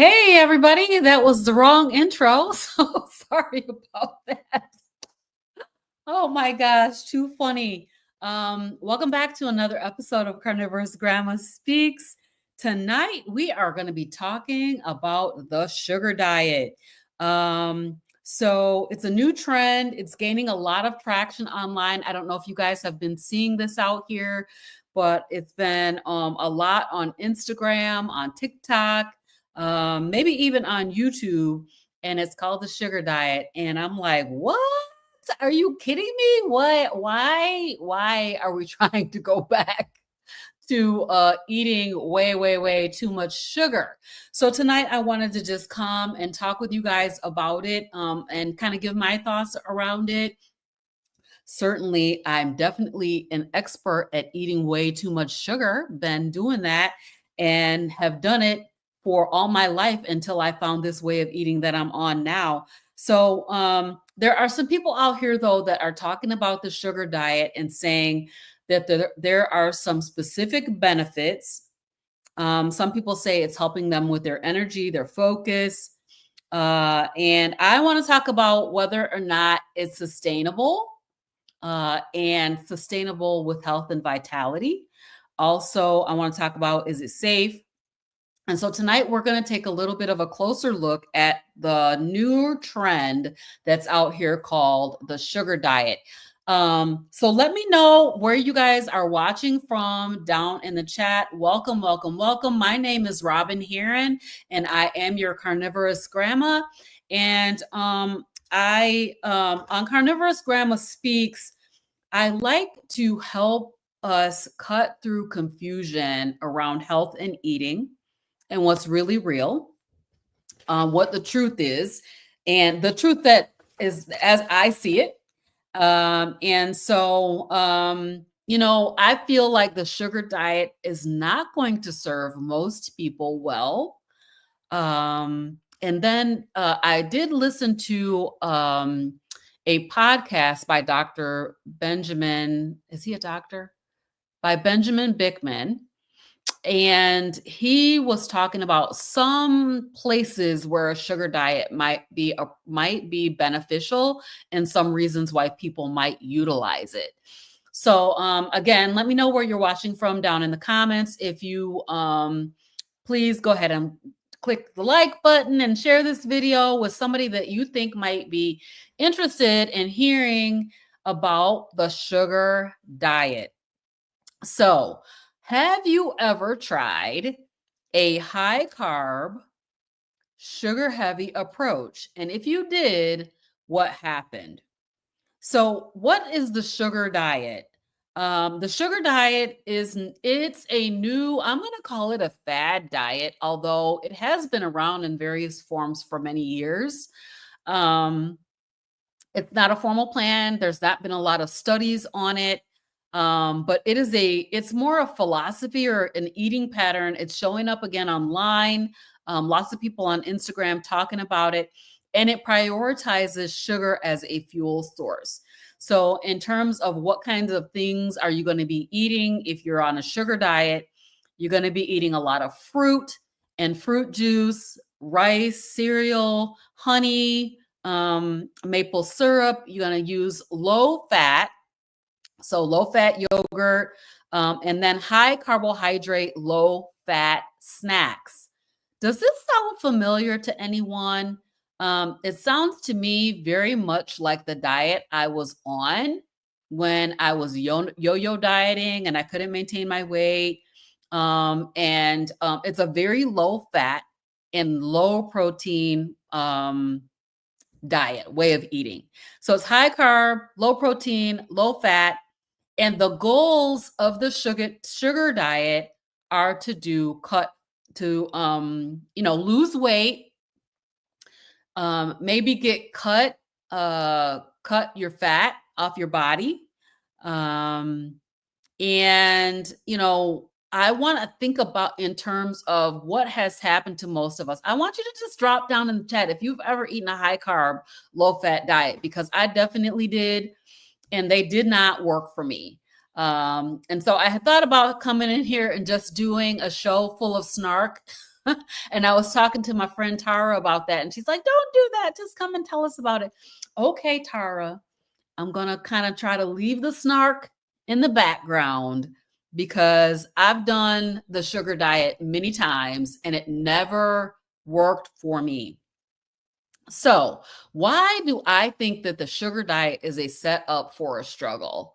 Hey, everybody, that was the wrong intro. So sorry about that. Oh my gosh, too funny. Welcome back to another episode of CarnivorousGrama Speaks. Tonight, we are going to be talking about the sugar diet. So it's a new trend. It's gaining a lot of traction online. I don't know if you guys have been seeing this out here, but it's been a lot on Instagram, on TikTok, maybe even on YouTube, and it's called the sugar diet. And I'm like, what? Are you kidding me? What? Why are we trying to go back to eating way too much sugar? So tonight I wanted to just come and talk with you guys about it and kind of give my thoughts around it. Certainly, I'm definitely an expert at eating way too much sugar, been doing that and have done it for all my life until I found this way of eating that I'm on now. So there are some people out here, though, that are talking about the sugar diet and saying that there are some specific benefits. Some people say it's helping them with their energy, their focus. And I want to talk about whether or not it's sustainable and sustainable with health and vitality. Also, I want to talk about, is it safe? And so tonight we're going to take a little bit of a closer look at the new trend that's out here called the sugar diet. So let me know where you guys are watching from down in the chat. Welcome. My name is Robin Heron, and I am your Carnivorous Grandma. And on CarnivorousGrama Speaks, I like to help us cut through confusion around health and eating and what's really real, what the truth is, and the truth that is as I see it. I feel like the sugar diet is not going to serve most people well. And then I did listen to a podcast by Dr. Benjamin. Is he a doctor? By Benjamin Bickman. And he was talking about some places where a sugar diet might be beneficial and some reasons why people might utilize it. So again, let me know where you're watching from down in the comments. If you please go ahead and click the like button and share this video with somebody that you think might be interested in hearing about the sugar diet. So, have you ever tried a high carb, sugar heavy approach? And if you did, what happened? So, what is the sugar diet? The sugar diet it's a new, I'm going to call it a fad diet, although it has been around in various forms for many years. It's not a formal plan. There's not been a lot of studies on it. But it's more a philosophy or an eating pattern. It's showing up again online. Lots of people on Instagram talking about it, and it prioritizes sugar as a fuel source. So in terms of what kinds of things are you going to be eating if you're on a sugar diet, you're going to be eating a lot of fruit and fruit juice, rice, cereal, honey, maple syrup. You're going to use low fat. So low fat yogurt, and then high carbohydrate, low fat snacks. Does this sound familiar to anyone? It sounds to me very much like the diet I was on when I was yo-yo dieting and I couldn't maintain my weight. It's a very low fat and low protein diet way of eating. So it's high carb, low protein, low fat. And the goals of the sugar diet are to lose weight, maybe cut your fat off your body. I want to think about in terms of what has happened to most of us. I want you to just drop down in the chat if you've ever eaten a high carb, low fat diet, because I definitely did. And they did not work for me. And so I had thought about coming in here and just doing a show full of snark And I was talking to my friend Tara about that, and she's like, "Don't do that. Just come and tell us about it." Okay, Tara, I'm gonna kind of try to leave the snark in the background because I've done the sugar diet many times and it never worked for me. So, why do I think that the sugar diet is a setup for a struggle?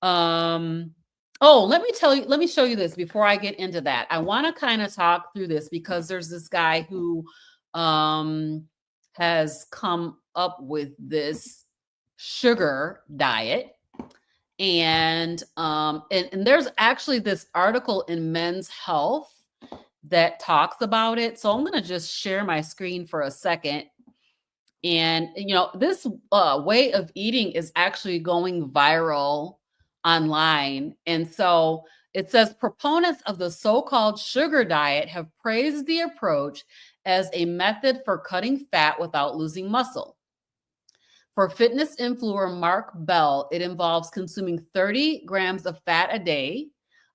Um, let me show you this before I get into that. I want to kind of talk through this because there's this guy who um has come up with this sugar diet. And there's actually this article in Men's Health that talks about it. So I'm going to just share my screen for a second. And this way of eating is actually going viral online. And so it says proponents of the so-called sugar diet have praised the approach as a method for cutting fat without losing muscle. For fitness influencer Mark Bell, it involves consuming 30 grams of fat a day,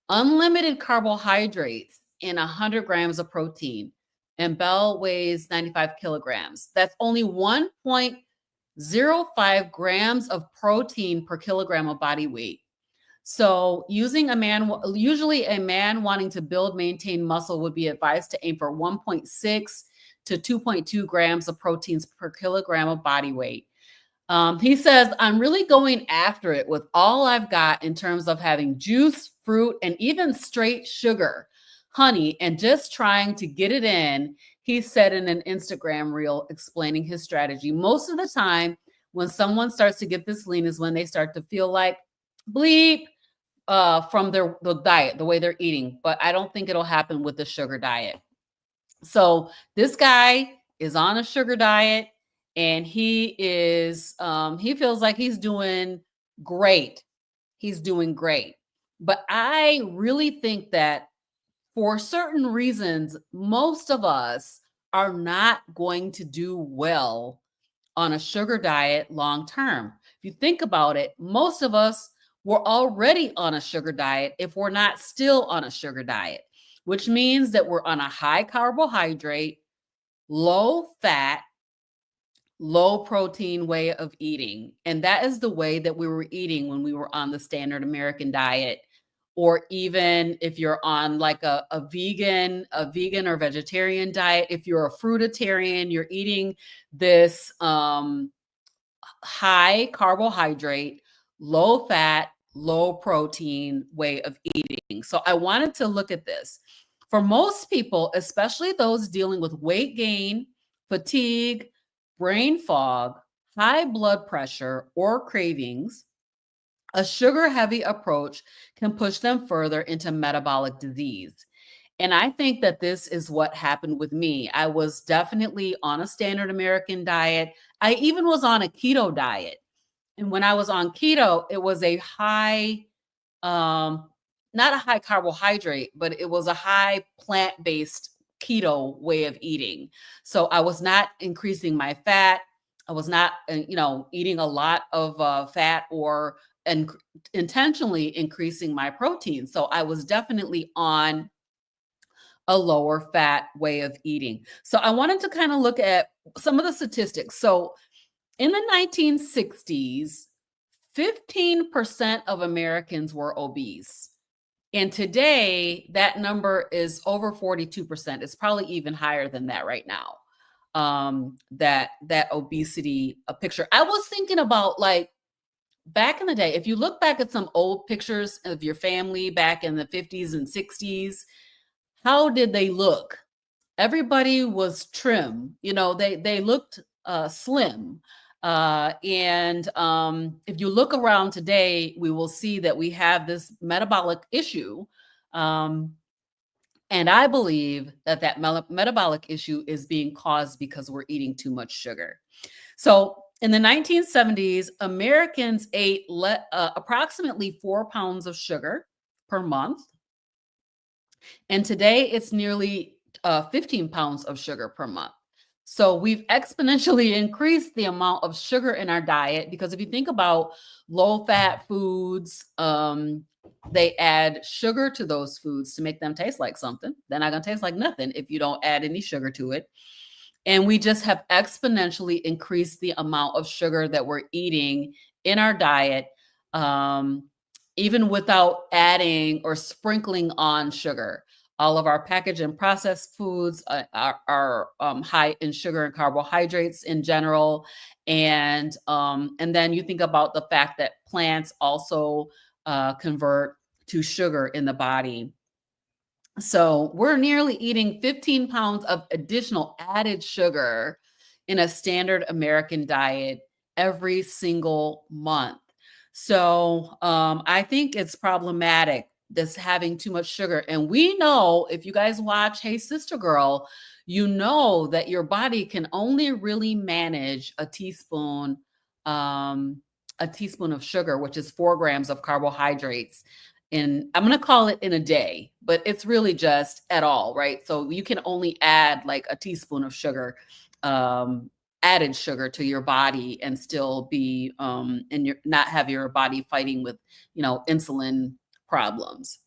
unlimited carbohydrates, and 100 grams of protein. And Bell weighs 95 kilograms. That's only 1.05 grams of protein per kilogram of body weight. So usually a man wanting to build, maintain muscle would be advised to aim for 1.6 to 2.2 grams of proteins per kilogram of body weight. He says, I'm really going after it with all I've got in terms of having juice, fruit, and even straight sugar, honey, and just trying to get it in. He said in an Instagram reel explaining his strategy. Most of the time, when someone starts to get this lean is when they start to feel like bleep from the diet, the way they're eating. But I don't think it'll happen with the sugar diet. So this guy is on a sugar diet. And he feels like he's doing great. He's doing great. But I really think that for certain reasons, most of us are not going to do well on a sugar diet long term. If you think about it, most of us were already on a sugar diet if we're not still on a sugar diet, which means that we're on a high carbohydrate, low fat, low protein way of eating. And that is the way that we were eating when we were on the standard American diet. Or even if you're on like a vegan or vegetarian diet, if you're a fruitarian, you're eating this high carbohydrate, low fat, low protein way of eating. So I wanted to look at this. For most people, especially those dealing with weight gain, fatigue, brain fog, high blood pressure, or cravings, a sugar-heavy approach can push them further into metabolic disease. And I think that this is what happened with me. I was definitely on a standard American diet. I even was on a keto diet. And when I was on keto, it was a high, not a high carbohydrate, but it was a high plant-based keto way of eating. So I was not increasing my fat. I was not, eating a lot of fat or intentionally increasing my protein. So I was definitely on a lower fat way of eating. So I wanted to kind of look at some of the statistics. So in the 1960s, 15% of Americans were obese. And today, that number is over 42%. It's probably even higher than that right now. That obesity picture. I was thinking about like back in the day, if you look back at some old pictures of your family back in the 50s and 60s, how did they look? Everybody was trim. They looked slim. And if you look around today, we will see that we have this metabolic issue. And I believe that metabolic issue is being caused because we're eating too much sugar. So in the 1970s, Americans ate approximately 4 pounds of sugar per month. And today it's nearly 15 pounds of sugar per month. So we've exponentially increased the amount of sugar in our diet because if you think about low fat foods, they add sugar to those foods to make them taste like something. They're not going to taste like nothing if you don't add any sugar to it. And we just have exponentially increased the amount of sugar that we're eating in our diet, um, even without adding or sprinkling on sugar. All of our packaged and processed foods are high in sugar and carbohydrates in general, and then you think about the fact that plants also convert to sugar in the body. So we're nearly eating 15 pounds of additional added sugar in a standard American diet every single month. So I think it's problematic this having too much sugar. And we know if you guys watch Hey Sister Girl, you know that your body can only really manage a teaspoon of sugar, which is 4 grams of carbohydrates in, I'm going to call it in a day, but it's really just at all, right? So you can only add like a teaspoon of sugar, added sugar to your body and still be, and you're not have your body fighting with, insulin problems.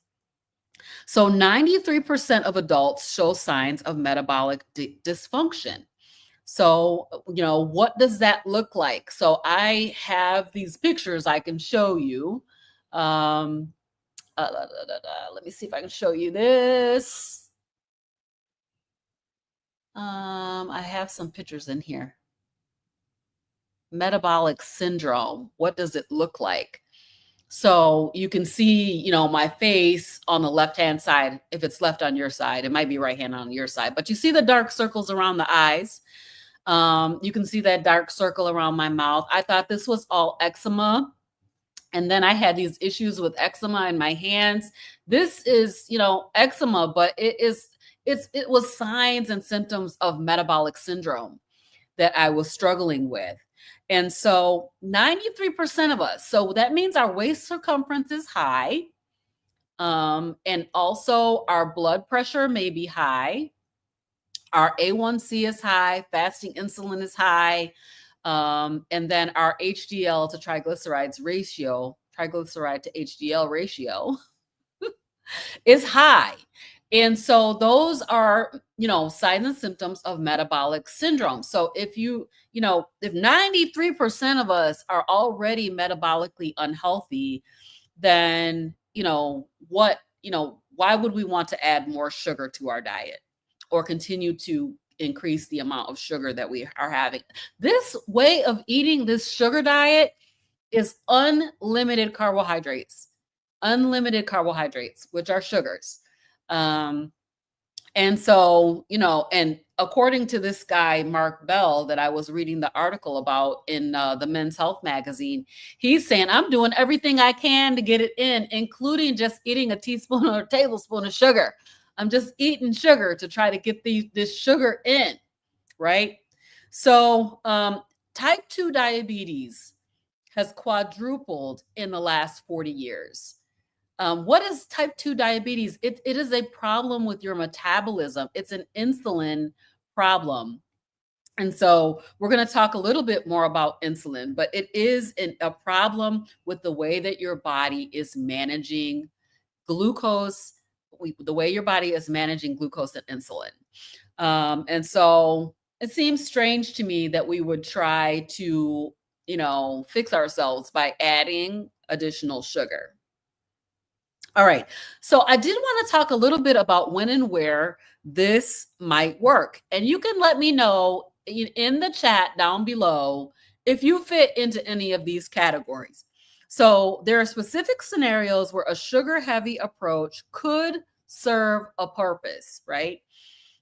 So 93% of adults show signs of metabolic dysfunction. So, what does that look like? So I have these pictures I can show you. Um, Let me see if I can show you this. I have some pictures in here. Metabolic syndrome. What does it look like? So you can see, my face on the left-hand side. If it's left on your side, it might be right hand on your side, but you see the dark circles around the eyes. You can see that dark circle around my mouth. I thought this was all eczema. And then I had these issues with eczema in my hands. This is, eczema, but it was signs and symptoms of metabolic syndrome that I was struggling with. And so 93% of us, so that means our waist circumference is high. And also our blood pressure may be high. Our A1C is high, fasting insulin is high. And then our HDL to triglycerides ratio, triglyceride to HDL ratio is high. And so those are, signs and symptoms of metabolic syndrome. So if if 93% of us are already metabolically unhealthy, then, why would we want to add more sugar to our diet or continue to increase the amount of sugar that we are having? This way of eating, this sugar diet, is unlimited carbohydrates, which are sugars. And so, and according to this guy, Mark Bell, that I was reading the article about in the Men's Health magazine, he's saying, I'm doing everything I can to get it in, including just eating a teaspoon or a tablespoon of sugar. I'm just eating sugar to try to get this sugar in, right? So type 2 diabetes has quadrupled in the last 40 years. What is type 2 diabetes? It is a problem with your metabolism. It's an insulin problem. And so we're going to talk a little bit more about insulin, but it is a problem with the way that your body is managing glucose, the way your body is managing glucose and insulin. And so it seems strange to me that we would try to, fix ourselves by adding additional sugar. All right. So I did want to talk a little bit about when and where this might work. And you can let me know in the chat down below if you fit into any of these categories. So there are specific scenarios where a sugar-heavy approach could serve a purpose, right?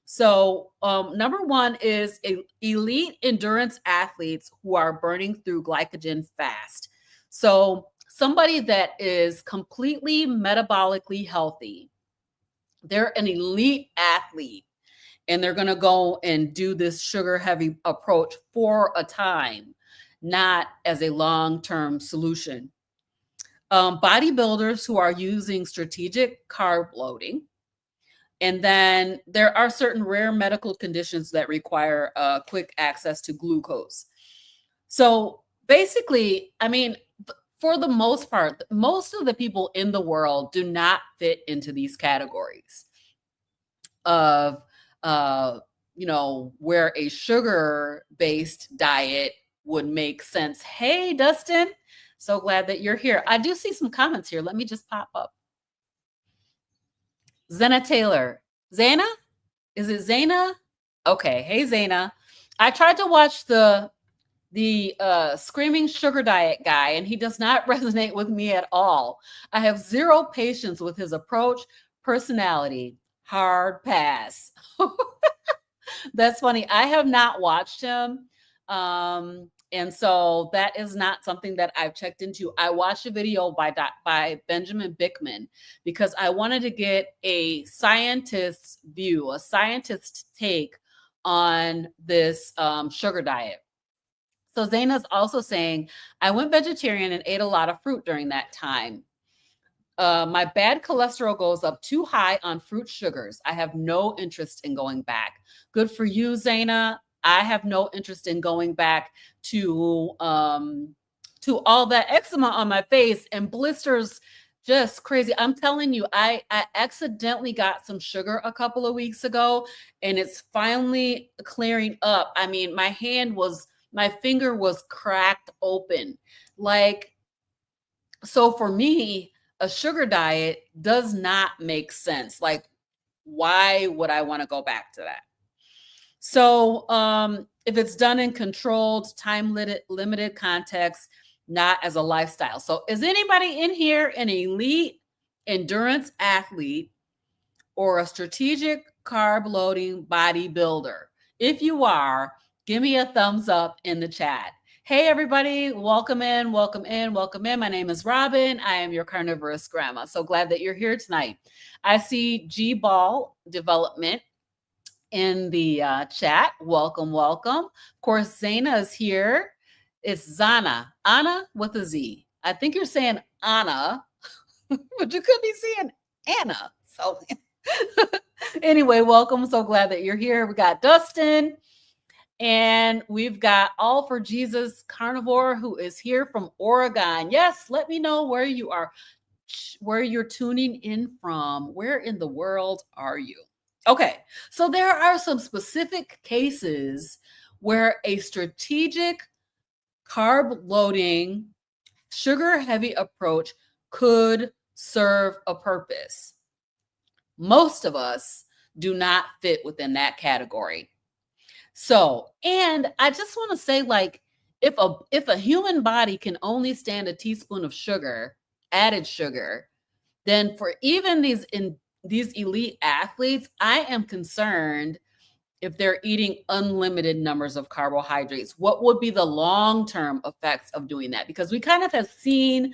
So number one is elite endurance athletes who are burning through glycogen fast. So somebody that is completely metabolically healthy, they're an elite athlete, and they're going to go and do this sugar-heavy approach for a time, not as a long-term solution. Bodybuilders who are using strategic carb loading, And then there are certain rare medical conditions that require quick access to glucose. So basically, I mean, for the most part, most of the people in the world do not fit into these categories of, uh, where a sugar-based diet would make sense. Hey, Dustin, so glad that you're here. I do see some comments here. Let me just pop up. Zena Taylor. Zana? Is it Zana? Okay. Hey, Zana. I tried to watch the screaming sugar diet guy, and he does not resonate with me at all. I have zero patience with his approach, personality. Hard pass. That's funny. I have not watched him. And so that is not something that I've checked into. I watched a video by Benjamin Bickman because I wanted to get a scientist's view, a scientist's take on this sugar diet. So Zaina's also saying, I went vegetarian and ate a lot of fruit during that time. My bad cholesterol goes up too high on fruit sugars. I have no interest in going back. Good for you, Zaina. I have no interest in going back to all that eczema on my face and blisters. Just crazy. I'm telling you, I accidentally got some sugar a couple of weeks ago, and it's finally clearing up. I mean, my finger was cracked open. So for me, a sugar diet does not make sense. Like, why would I want to go back to that? So if it's done in controlled, time-limited context, not as a lifestyle. So is anybody in here an elite endurance athlete or a strategic carb-loading bodybuilder? If you are, give me a thumbs up in the chat. Hey, everybody. Welcome in, welcome in, welcome in. My name is Robin. I am your carnivorous grandma. So glad that you're here tonight. I see G-Ball Development in the chat. Welcome, welcome. Of course, Zaina is here. It's Zana. Anna with a Z. I think you're saying Anna, but you could be saying Anna. So anyway, welcome. So glad that you're here. We got Dustin. And we've got All for Jesus Carnivore, who is here from Oregon. Yes, let me know where you are, where you're tuning in from. Where in the world are you? Okay, so there are some specific cases where a strategic carb-loading, sugar-heavy approach could serve a purpose. Most of us do not fit within that category. So, and I just want to say, like, if a human body can only stand a teaspoon of sugar, added sugar, then for even these elite athletes, I am concerned if they're eating unlimited numbers of carbohydrates. What would be the long-term effects of doing that? Because we kind of have seen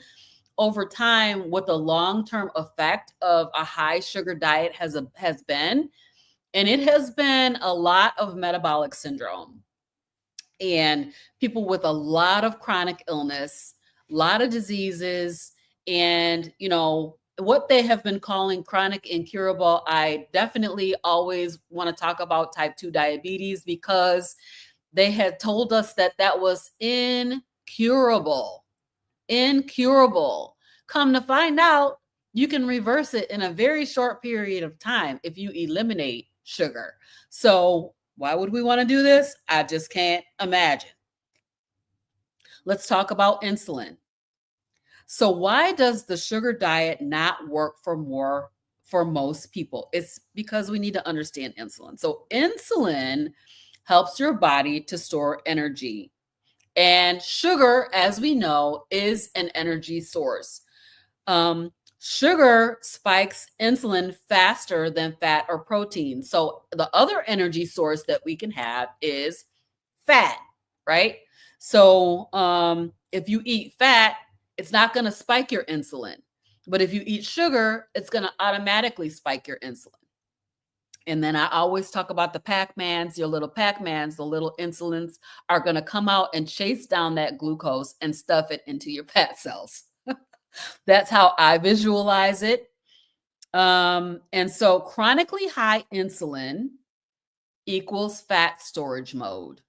over time what the long-term effect of a high sugar diet has been. And it has been a lot of metabolic syndrome and people with a lot of chronic illness, a lot of diseases, and, what they have been calling chronic incurable. I definitely always want to talk about type 2 diabetes because they had told us that was incurable. Come to find out, you can reverse it in a very short period of time if you eliminate sugar. So why would we want to do this? I just can't imagine. Let's talk about insulin. So why does the sugar diet not work for most people? It's because we need to understand insulin. So insulin helps your body to store energy. And sugar, as we know, is an energy source. Sugar spikes insulin faster than fat or protein. So the other energy source that we can have is fat, right? So if you eat fat, it's not going to spike your insulin. But if you eat sugar, it's going to automatically spike your insulin. And then I always talk about the Pac-Mans, your little Pac-Mans, the little insulins are going to come out and chase down that glucose and stuff it into your fat cells. That's how I visualize it. And so chronically high insulin equals fat storage mode,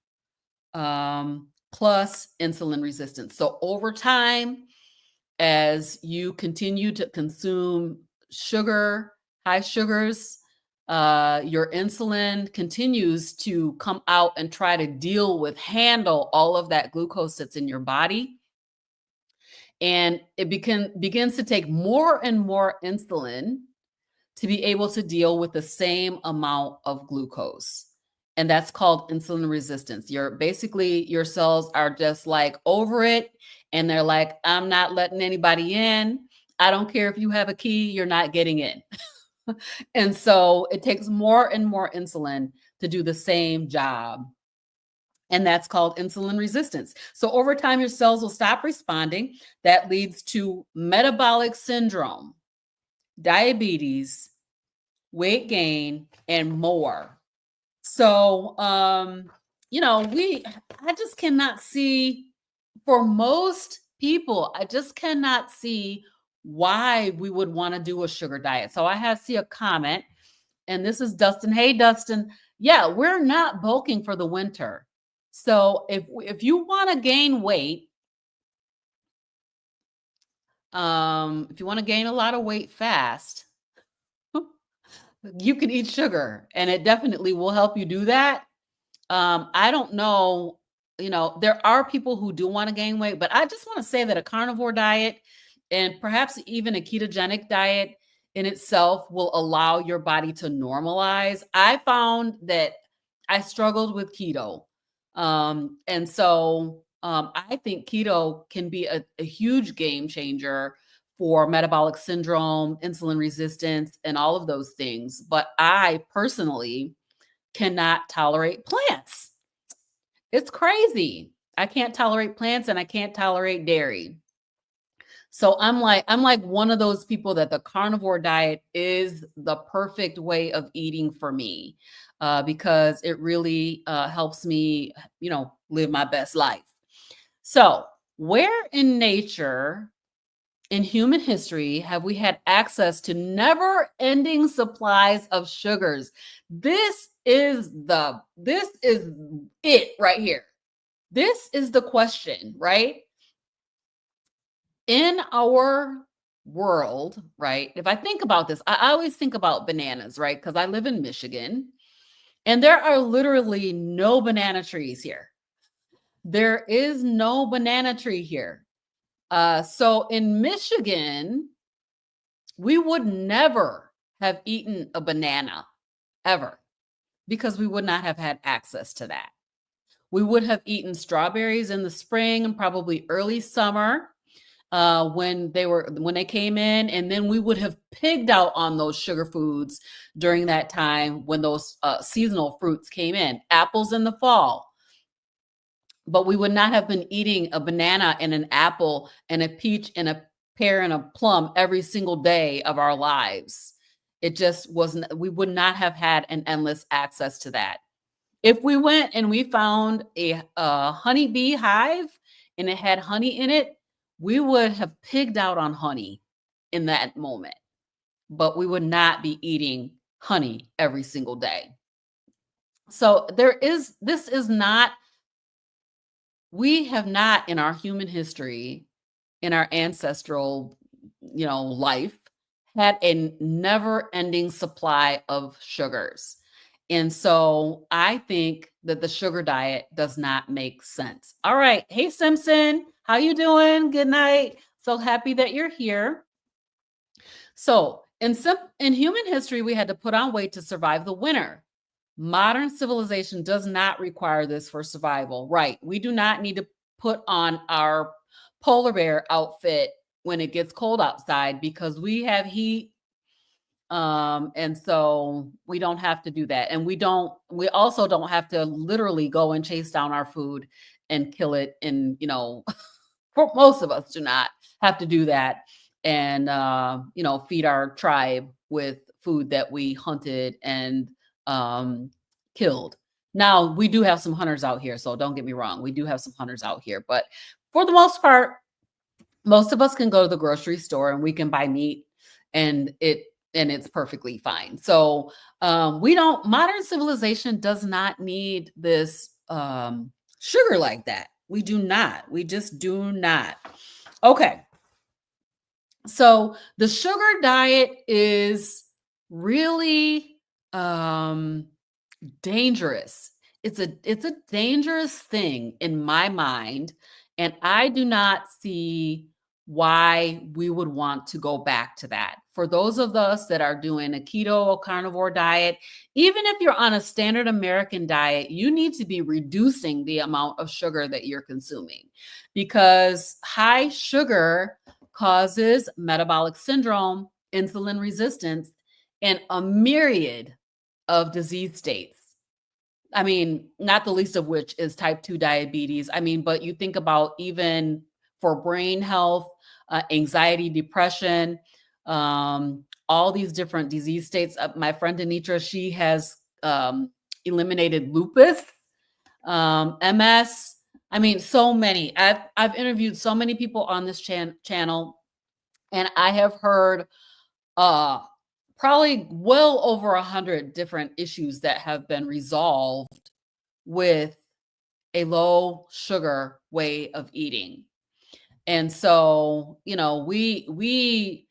plus insulin resistance. So over time, as you continue to consume sugar, high sugars, your insulin continues to come out and try to handle all of that glucose that's in your body. And it begins to take more and more insulin to be able to deal with the same amount of glucose. And that's called insulin resistance. Your cells are just like over it. And they're like, I'm not letting anybody in. I don't care if you have a key, you're not getting in. And so it takes more and more insulin to do the same job. And that's called insulin resistance. So over time, your cells will stop responding. That leads to metabolic syndrome, diabetes, weight gain, and more. So, I just cannot see, for most people, I just cannot see why we would want to do a sugar diet. So I see a comment, and this is Dustin. Hey, Dustin. Yeah, we're not bulking for the winter. So if you want to gain weight, if you want to gain a lot of weight fast, you can eat sugar, and it definitely will help you do that. I don't know, there are people who do want to gain weight, but I just want to say that a carnivore diet, and perhaps even a ketogenic diet in itself, will allow your body to normalize. I found that I struggled with keto. And so I think keto can be a huge game changer for metabolic syndrome, insulin resistance, and all of those things. But I personally cannot tolerate plants. It's crazy. I can't tolerate plants, and I can't tolerate dairy. So I'm like one of those people that the carnivore diet is the perfect way of eating for me, because it really helps me, live my best life. So where in nature, in human history, have we had access to never-ending supplies of sugars? This is it right here. This is the question, right? In our world, right? If I think about this, I always think about bananas, right? Because I live in Michigan, and there are literally no banana trees here. There is no banana tree here. So in Michigan, we would never have eaten a banana ever, because we would not have had access to that. We would have eaten strawberries in the spring and probably early summer, when they came in, and then we would have pigged out on those sugar foods during that time when those seasonal fruits came in. Apples in the fall. But we would not have been eating a banana and an apple and a peach and a pear and a plum every single day of our lives. It just wasn't, we would not have had an endless access to that. If we went and we found a honeybee hive and it had honey in it, we would have pigged out on honey in that moment, but we would not be eating honey every single day. So we have not in our human history, in our ancestral, life, had a never-ending supply of sugars. And so I think that the sugar diet does not make sense. All right. Hey, Simpson, how you doing? Good night. So happy that you're here. So in human history, we had to put on weight to survive the winter. Modern civilization does not require this for survival, right? We do not need to put on our polar bear outfit when it gets cold outside, because we have heat. And so we don't have to do that. And we also don't have to literally go and chase down our food and kill it. And, for most of us do not have to do that and, feed our tribe with food that we hunted and killed. Now, we do have some hunters out here, so don't get me wrong. We do have some hunters out here, but for the most part, most of us can go to the grocery store and we can buy meat, and it and it's perfectly fine. So modern civilization does not need this sugar like that. We do not. We just do not. Okay. So the sugar diet is really dangerous. It's a dangerous thing in my mind, and I do not see why we would want to go back to that. For those of us that are doing a keto or carnivore diet, even if you're on a standard American diet, you need to be reducing the amount of sugar that you're consuming, because high sugar causes metabolic syndrome, insulin resistance, and a myriad of disease states. I mean, not the least of which is type 2 diabetes. I mean, but you think about even for brain health, anxiety, depression, all these different disease states. My friend Anitra, she has eliminated lupus, MS. I mean, so many. I've interviewed so many people on this channel, and I have heard probably well over 100 different issues that have been resolved with a low sugar way of eating. And so, we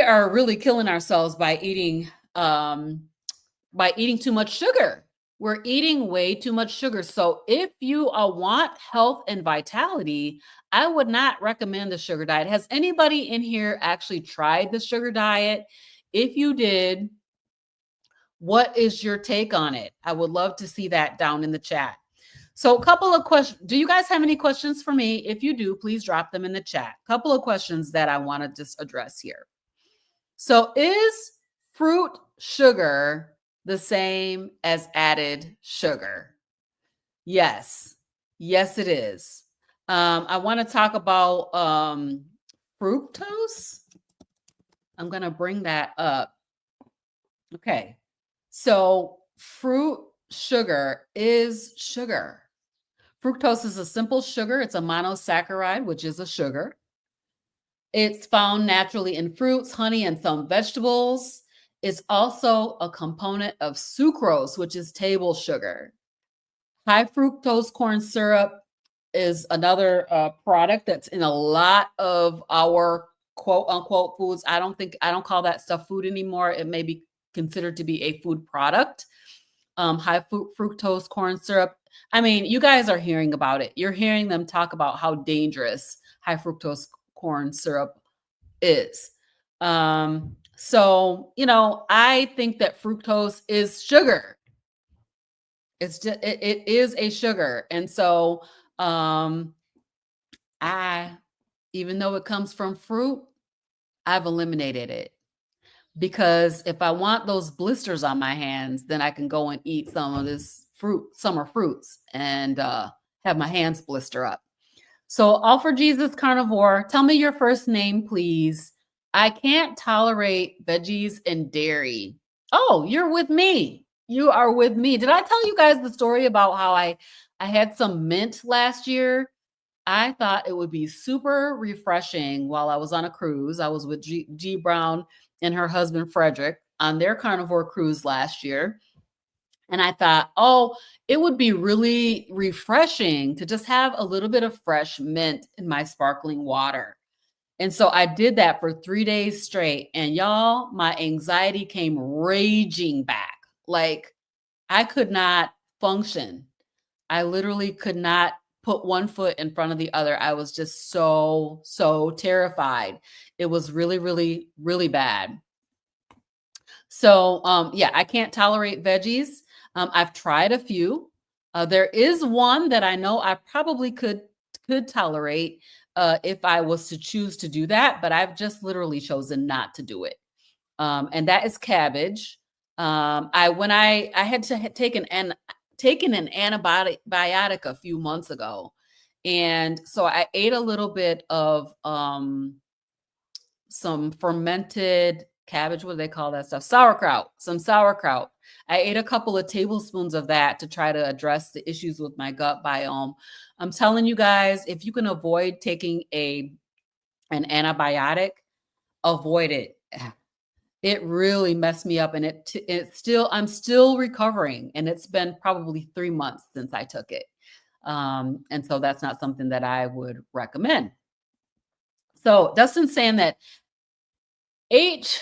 are really killing ourselves by eating too much sugar. We're eating way too much sugar. So if you want health and vitality, I would not recommend the sugar diet. Has anybody in here actually tried the sugar diet? If you did, what is your take on it? I would love to see that down in the chat. So a couple of questions. Do you guys have any questions for me? If you do, please drop them in the chat. A couple of questions that I want to just address here. So is fruit sugar the same as added sugar? Yes. Yes, it is. I want to talk about fructose. I'm going to bring that up. Okay. So fruit sugar is sugar. Fructose is a simple sugar. It's a monosaccharide, which is a sugar. It's found naturally in fruits, honey, and some vegetables. It's also a component of sucrose, which is table sugar. High fructose corn syrup is another product that's in a lot of our quote unquote foods. I don't call that stuff food anymore. It may be considered to be a food product. High fructose corn syrup. I mean, you guys are hearing about it. You're hearing them talk about how dangerous high fructose corn syrup is. So, I think that fructose is sugar. It is a sugar. And so, even though it comes from fruit, I've eliminated it, because if I want those blisters on my hands, then I can go and eat some of this summer fruits, and have my hands blister up. So All for Jesus Carnivore, tell me your first name, please. I can't tolerate veggies and dairy. Oh, you're with me. You are with me. Did I tell you guys the story about how I had some mint last year? I thought it would be super refreshing while I was on a cruise. I was with G. Brown and her husband, Frederick, on their carnivore cruise last year. And I thought, it would be really refreshing to just have a little bit of fresh mint in my sparkling water. And so I did that for 3 days straight. And y'all, my anxiety came raging back. Like, I could not function. I literally could not put one foot in front of the other. I was just so terrified. It was really, really, really bad. So, I can't tolerate veggies. I've tried a few. There is one that I know I probably could tolerate if I was to choose to do that, but I've just literally chosen not to do it. And that is cabbage. I had to taken an antibiotic a few months ago, and so I ate a little bit of some fermented cabbage. What do they call that stuff? Some sauerkraut. I ate a couple of tablespoons of that to try to address the issues with my gut biome. I'm telling you guys, if you can avoid taking an antibiotic, avoid it. It really messed me up, and I'm still recovering, and it's been probably 3 months since I took it. And so that's not something that I would recommend. So Dustin's saying that HFCS,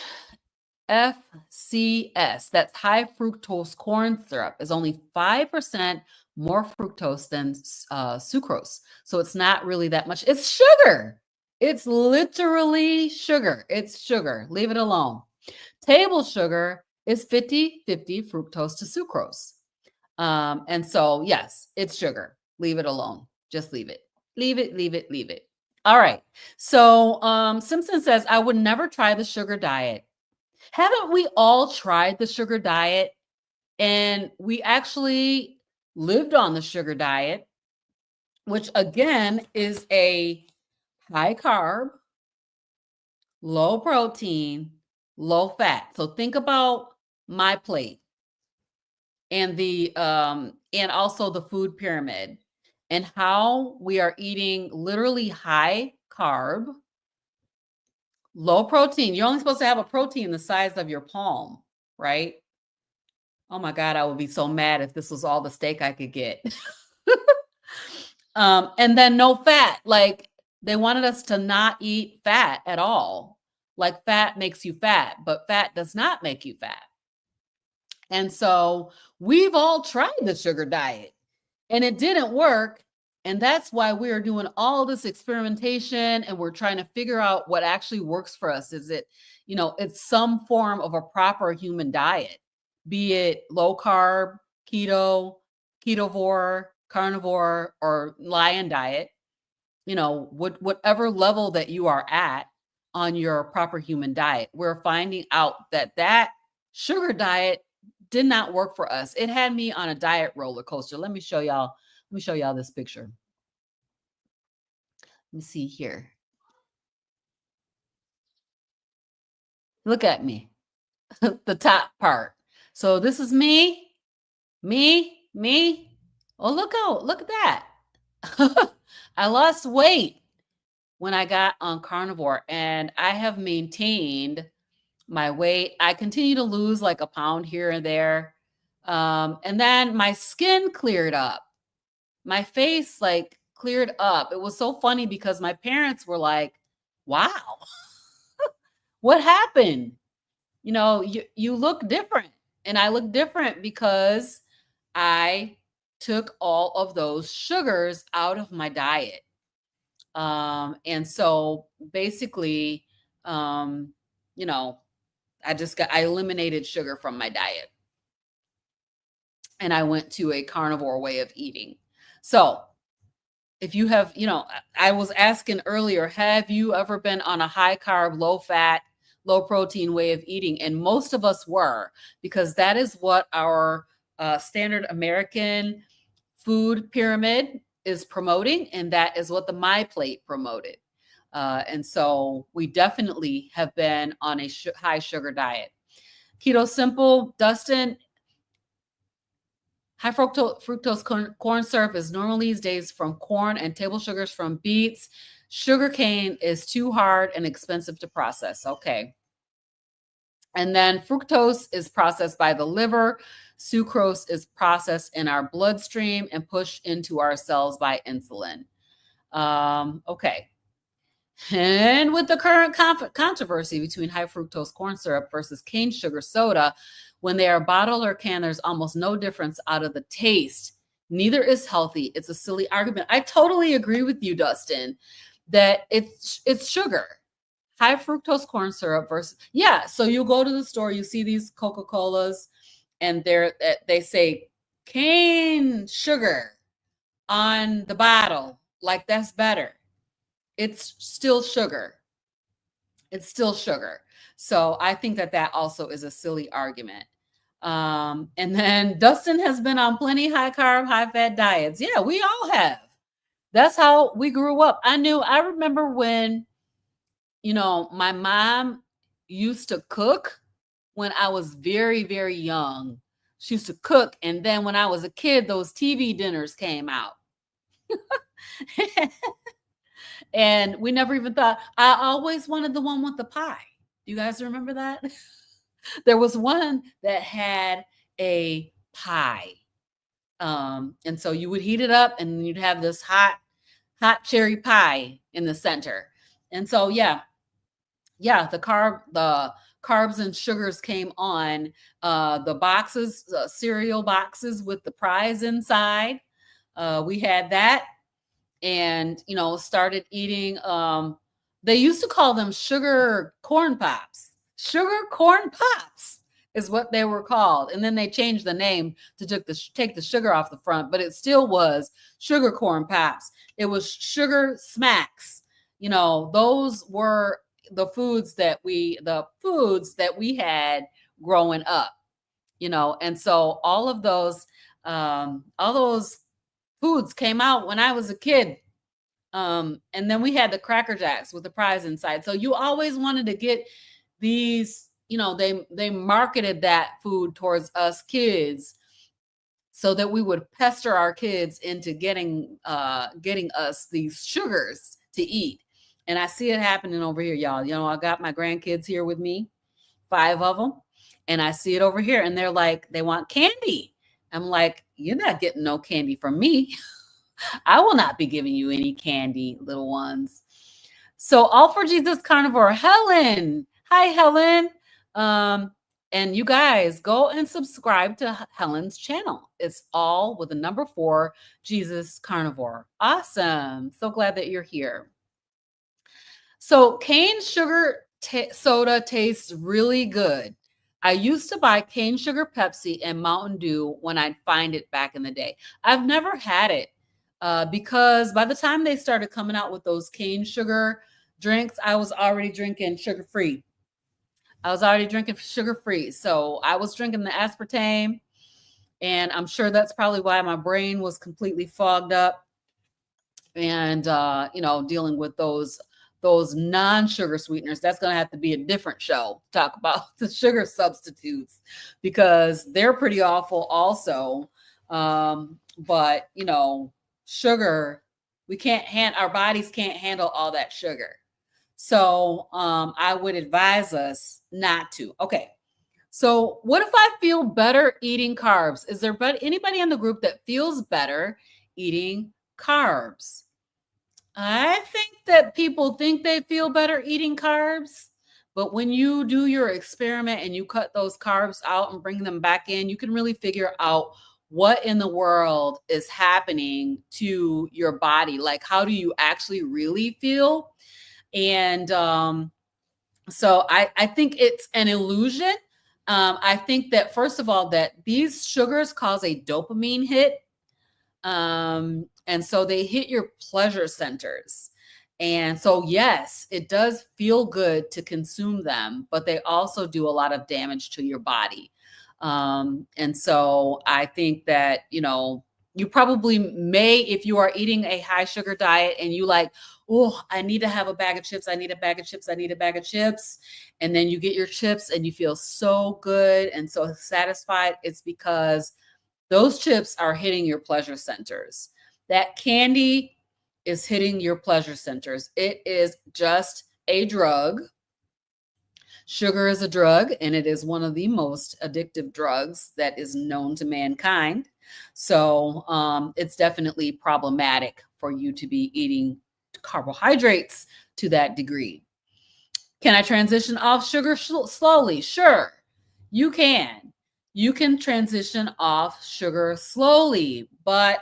that's high fructose corn syrup, is only 5% more fructose than sucrose. So it's not really that much. It's sugar. It's literally sugar. It's sugar. Leave it alone. Table sugar is 50-50 fructose to sucrose. And so, yes, it's sugar. Leave it alone. Just leave it. Leave it, leave it, leave it. All right. So Simpson says, I would never try the sugar diet. Haven't we all tried the sugar diet? And we actually lived on the sugar diet, which again is a high carb, low protein, low fat. So think about my plate and the and also the food pyramid and how we are eating literally high carb, low protein. You're only supposed to have a protein the size of your palm, right? Oh my God, I would be so mad if this was all the steak I could get. And then no fat. Like they wanted us to not eat fat at all. Like fat makes you fat, but fat does not make you fat. And so we've all tried the sugar diet and it didn't work. And that's why we are doing all this experimentation and we're trying to figure out what actually works for us. Is it, it's some form of a proper human diet, be it low carb, keto, ketovore, carnivore, or lion diet, whatever level that you are at on your proper human diet. We're finding out that sugar diet did not work for us. It had me on a diet roller coaster. Let me show y'all this picture. Let me see here. Look at me. The top part. So this is me. Oh, look at that. I lost weight when I got on carnivore and I have maintained my weight. I continue to lose like a pound here and there. And then my skin cleared up. My face like cleared up. It was so funny because my parents were like, wow, what happened? You look different. And I look different because I took all of those sugars out of my diet. And so basically, you know, I eliminated sugar from my diet and I went to a carnivore way of eating. So if you have, I was asking earlier, have you ever been on a high carb, low fat, low protein way of eating? And most of us were, because that is what our standard American food pyramid is promoting. And that is what the My Plate promoted. And so we definitely have been on a high sugar diet. Keto Simple, Dustin, high fructose corn syrup is normally these days from corn and table sugars from beets. Sugarcane is too hard and expensive to process. Okay. And then fructose is processed by the liver. Sucrose is processed in our bloodstream and pushed into our cells by insulin. Okay. And with the current controversy between high fructose corn syrup versus cane sugar soda, when they are bottled or canned, there's almost no difference out of the taste. Neither is healthy. It's a silly argument. I totally agree with you, Dustin, that it's sugar. High fructose corn syrup versus, yeah. So you go to the store, you see these Coca-Colas, and they say cane sugar on the bottle. Like that's better. It's still sugar. It's still sugar. So I think that also is a silly argument. And then Dustin has been on plenty high carb, high fat diets. Yeah, we all have. That's how we grew up. I remember when, my mom used to cook when I was very, very young. She used to cook. And then when I was a kid, those TV dinners came out. And we never even thought, I always wanted the one with the pie. Do you guys remember that? There was one that had a pie. And so you would heat it up and you'd have this hot cherry pie in the center. And so yeah, the carbs and sugars came on the boxes, cereal boxes with the prize inside. We had that, and started eating. They used to call them sugar corn pops. Sugar corn pops is what they were called, and then they changed the name to take the sugar off the front, but it still was sugar corn pops. It was sugar smacks. Those were the foods that we had growing up. And so all those foods came out when I was a kid. And then we had the Cracker Jacks with the prize inside. So you always wanted to get these, they marketed that food towards us kids so that we would pester our kids into getting us these sugars to eat. And I see it happening over here, y'all. I got my grandkids here with me, 5 of them, and I see it over here, and they're like, they want candy. I'm like, you're not getting no candy from me. I will not be giving you any candy, little ones. So All for Jesus Carnivore, Helen. Hi, Helen. And you guys go and subscribe to Helen's channel. It's all with the number 4, Jesus Carnivore. Awesome. So glad that you're here. So cane sugar soda tastes really good. I used to buy cane sugar Pepsi and Mountain Dew when I'd find it back in the day. I've never had it because by the time they started coming out with those cane sugar drinks, I was already drinking sugar-free. So I was drinking the aspartame, and I'm sure that's probably why my brain was completely fogged up and, dealing with those non-sugar sweeteners. That's going to have to be a different show, talk about the sugar substitutes, because they're pretty awful also. But sugar, our bodies can't handle all that sugar. So I would advise us not to. Okay. So what if I feel better eating carbs? Is there anybody in the group that feels better eating carbs? I think that people think they feel better eating carbs, but when you do your experiment and you cut those carbs out and bring them back in, you can really figure out what in the world is happening to your body. Like, how do you actually really feel? And so I think it's an illusion. I think that, first of all, that these sugars cause a dopamine hit. And so they hit your pleasure centers. And so, yes, it does feel good to consume them, but they also do a lot of damage to your body. And so I think that, you probably may, if you are eating a high sugar diet and you like, oh, I need to have a bag of chips. I need a bag of chips. I need a bag of chips. And then you get your chips and you feel so good and so satisfied. It's because those chips are hitting your pleasure centers. That candy is hitting your pleasure centers. It is just a drug. Sugar is a drug, and it is one of the most addictive drugs that is known to mankind. So it's definitely problematic for you to be eating carbohydrates to that degree. Can I transition off sugar slowly? Sure, you can. You can transition off sugar slowly, but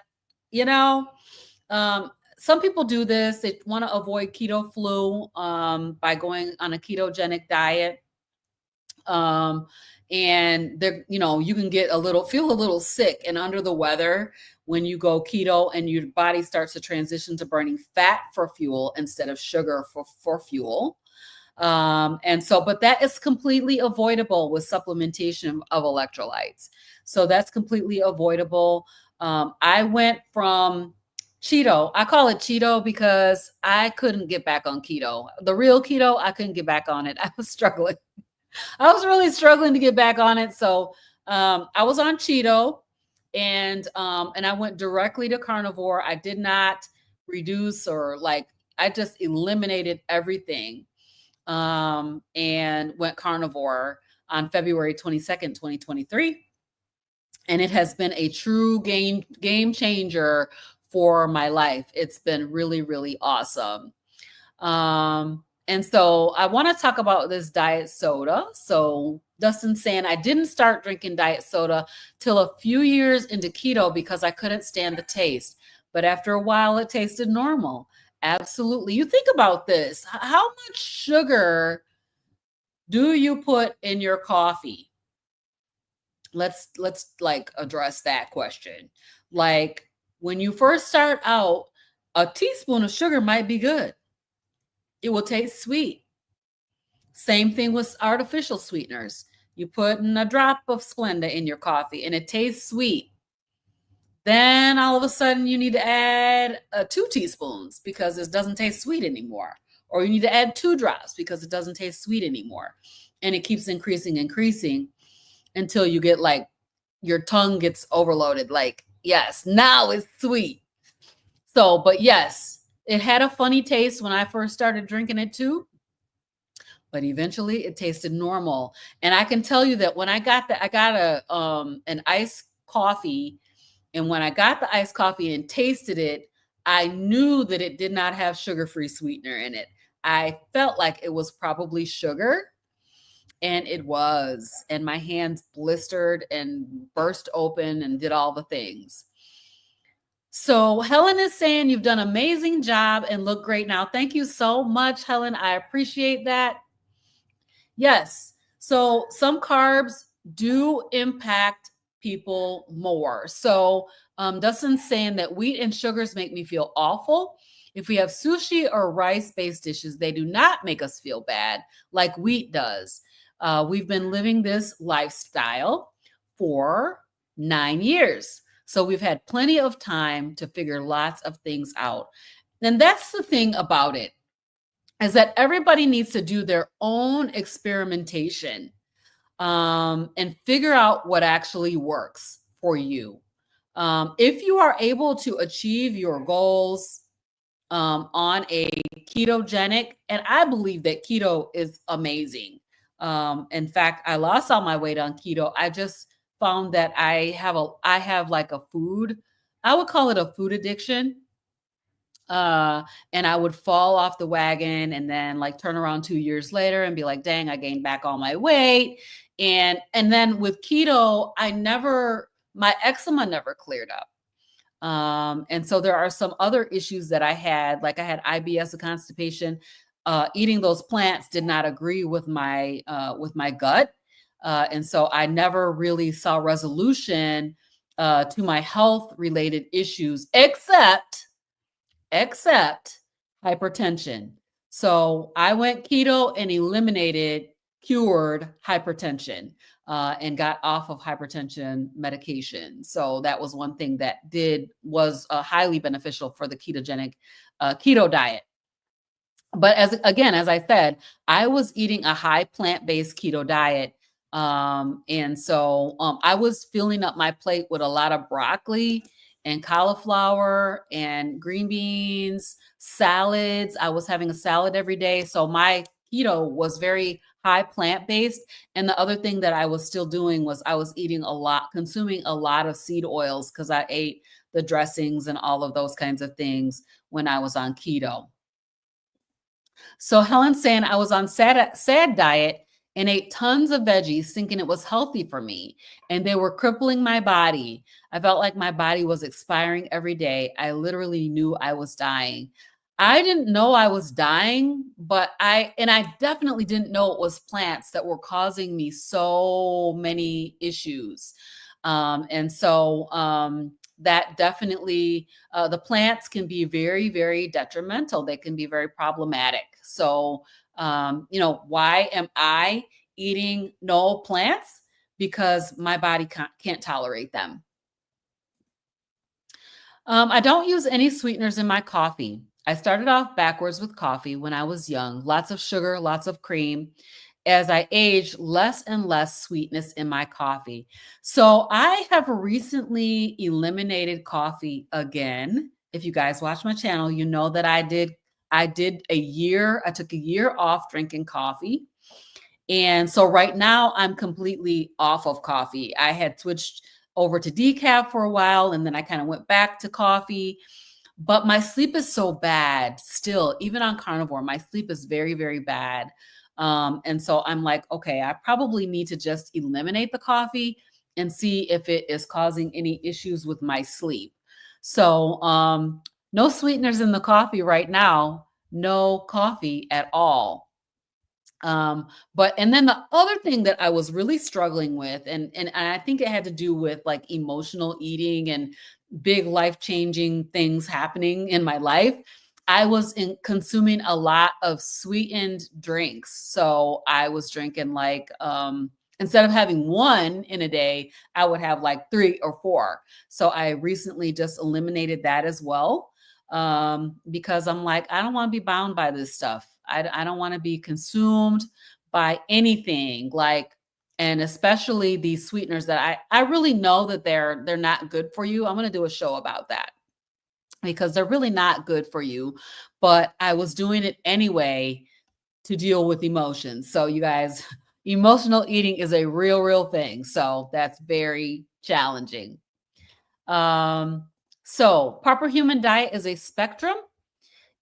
some people do this. They want to avoid keto flu by going on a ketogenic diet. And they're, you can feel a little sick and under the weather when you go keto and your body starts to transition to burning fat for fuel instead of sugar for fuel. But that is completely avoidable with supplementation of electrolytes. So that's completely avoidable. I went from Cheeto. I call it Cheeto because I couldn't get back on keto. The real keto, I couldn't get back on it. I was struggling. I was really struggling to get back on it. So I was on Cheeto, and I went directly to carnivore. I did not reduce I just eliminated everything and went carnivore. on February 22nd, 2023. And it has been a true game changer for my life. It's been really, really awesome. And so I want to talk about this diet soda. So Dustin's saying I didn't start drinking diet soda till a few years into keto because I couldn't stand the taste. But after a while, it tasted normal. Absolutely. You think about this. How much sugar do you put in your coffee? Let's like address that question. Like when you first start out, a teaspoon of sugar might be good. It will taste sweet. Same thing with artificial sweeteners. You put in a drop of Splenda in your coffee and it tastes sweet. Then all of a sudden you need to add 2 teaspoons because it doesn't taste sweet anymore. Or you need to add 2 drops because it doesn't taste sweet anymore. And it keeps increasing until you get like your tongue gets overloaded. Like, yes, now it's sweet. So, but yes, it had a funny taste when I first started drinking it too. But eventually it tasted normal. And I can tell you that when I got an iced coffee. And when I got the iced coffee and tasted it, I knew that it did not have sugar-free sweetener in it. I felt like it was probably sugar, and it was. And my hands blistered and burst open and did all the things. So Helen is saying you've done an amazing job and look great now. Thank you so much, Helen. I appreciate that. Yes. So some carbs do impact people more. So Dustin's saying that wheat and sugars make me feel awful. If we have sushi or rice-based dishes, they do not make us feel bad like wheat does. We've been living this lifestyle for 9 years. So we've had plenty of time to figure lots of things out. And that's the thing about it, is that everybody needs to do their own experimentation and figure out what actually works for you. If you are able to achieve your goals on a ketogenic, and I believe that keto is amazing. In fact, I lost all my weight on keto. I just found that I have like a food, I would call it a food addiction. And I would fall off the wagon and then like turn around 2 years later and be like, dang, I gained back all my weight. And then with keto, my eczema never cleared up. And so there are some other issues that I had, like I had IBS and constipation. Eating those plants did not agree with my gut. And so I never really saw resolution to my health related issues, except hypertension. So I went keto and cured hypertension, and got off of hypertension medication. So that was one thing that was highly beneficial for the ketogenic keto diet. But as I said, I was eating a high plant-based keto diet. And so I was filling up my plate with a lot of broccoli and cauliflower and green beans, salads. I was having a salad every day. So my keto was very high plant-based. And the other thing that I was still doing was I was consuming a lot of seed oils because I ate the dressings and all of those kinds of things when I was on keto. So Helen's saying I was on sad diet and ate tons of veggies thinking it was healthy for me, and they were crippling my body. I felt like my body was expiring every day. I literally knew I was dying. I didn't know I was dying, but I definitely didn't know it was plants that were causing me so many issues. That definitely, the plants can be very, very detrimental. They can be very problematic. So, why am I eating no plants? Because my body can't tolerate them. I don't use any sweeteners in my coffee. I started off backwards with coffee when I was young. Lots of sugar, lots of cream. As I age, less and less sweetness in my coffee. So I have recently eliminated coffee again. If you guys watch my channel, you know that I took a year off drinking coffee. And so right now I'm completely off of coffee. I had switched over to decaf for a while and then I kind of went back to coffee. But my sleep is so bad still, even on carnivore, my sleep is very, very bad. And so I'm like, okay, I probably need to just eliminate the coffee and see if it is causing any issues with my sleep. So, no sweeteners in the coffee right now, no coffee at all. But and then the other thing that I was really struggling with, and I think it had to do with like emotional eating and big life-changing things happening in my life. I was consuming a lot of sweetened drinks. So I was drinking like instead of having one in a day, I would have like three or four. So I recently just eliminated that as well because I'm like, I don't want to be bound by this stuff. I don't want to be consumed by anything like, and especially these sweeteners that I really know that they're not good for you. I'm going to do a show about that because they're really not good for you. But I was doing it anyway to deal with emotions. So you guys, emotional eating is a real thing. So that's very challenging. Um, so proper human diet is a spectrum,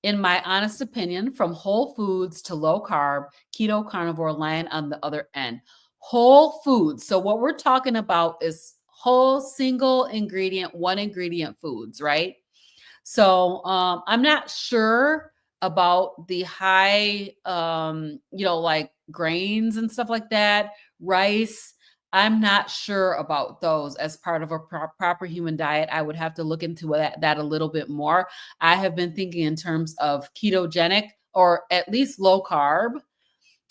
in my honest opinion, from whole foods to low carb, keto, carnivore, line on the other end. Whole foods. So what we're talking about is whole single ingredient, one ingredient foods, right? So I'm not sure about the high, like grains and stuff like that, rice. I'm not sure about those as part of a proper human diet. I would have to look into that a little bit more. I have been thinking in terms of ketogenic or at least low carb.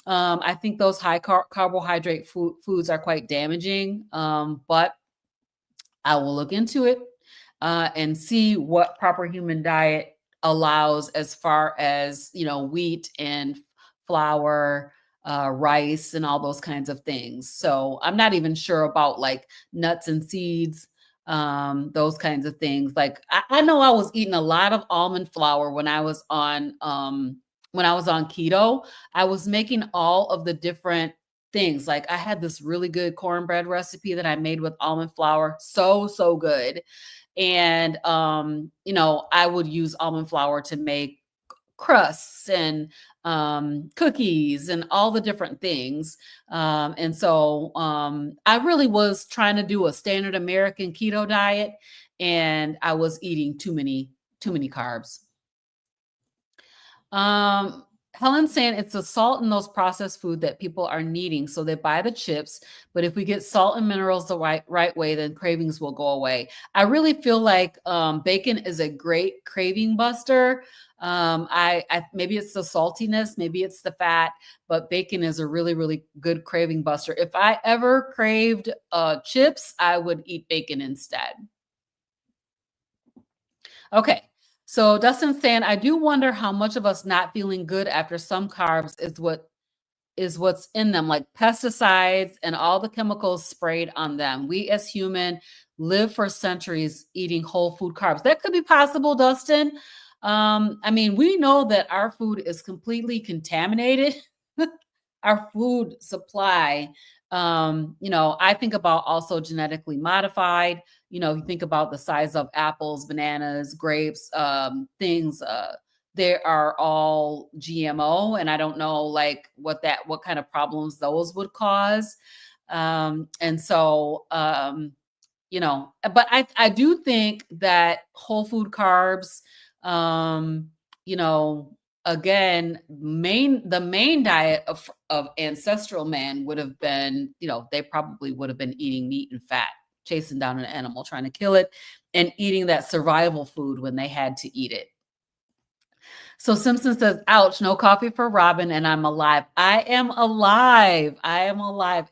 I think those high carbohydrate foods are quite damaging, but I will look into it and see what proper human diet allows as far as, wheat and flour, rice, and all those kinds of things. So I'm not even sure about like nuts and seeds, those kinds of things. Like I know I was eating a lot of almond flour when I was on keto. I was making all of the different things. Like I had this really good cornbread recipe that I made with almond flour. So good. And I would use almond flour to make crusts and cookies and all the different things. And so I really was trying to do a standard American keto diet, and I was eating too many carbs. Um, Helen's saying it's the salt in those processed food that people are needing, so they buy the chips. But if we get salt and minerals the right way, then cravings will go away. I really feel like bacon is a great craving buster. I maybe it's the saltiness, maybe it's the fat, but bacon is a really good craving buster. If I ever craved chips, I would eat bacon instead. Okay. So Dustin's saying, I do wonder how much of us not feeling good after some carbs is what's in them, like pesticides and all the chemicals sprayed on them. We as human live for centuries eating whole food carbs. That could be possible, Dustin. I mean, we know that our food is completely contaminated. Our food supply. I think about also genetically modified. You think about the size of apples, bananas, grapes, things. They are all GMO, and I don't know like what kind of problems those would cause. And so, but I do think that whole food carbs, um, you know, again, the main diet of ancestral man would have been, they probably would have been eating meat and fat, chasing down an animal, trying to kill it, and eating that survival food when they had to eat it. So Simpson says, ouch, no coffee for Robin, and I'm alive. I am alive. I am alive.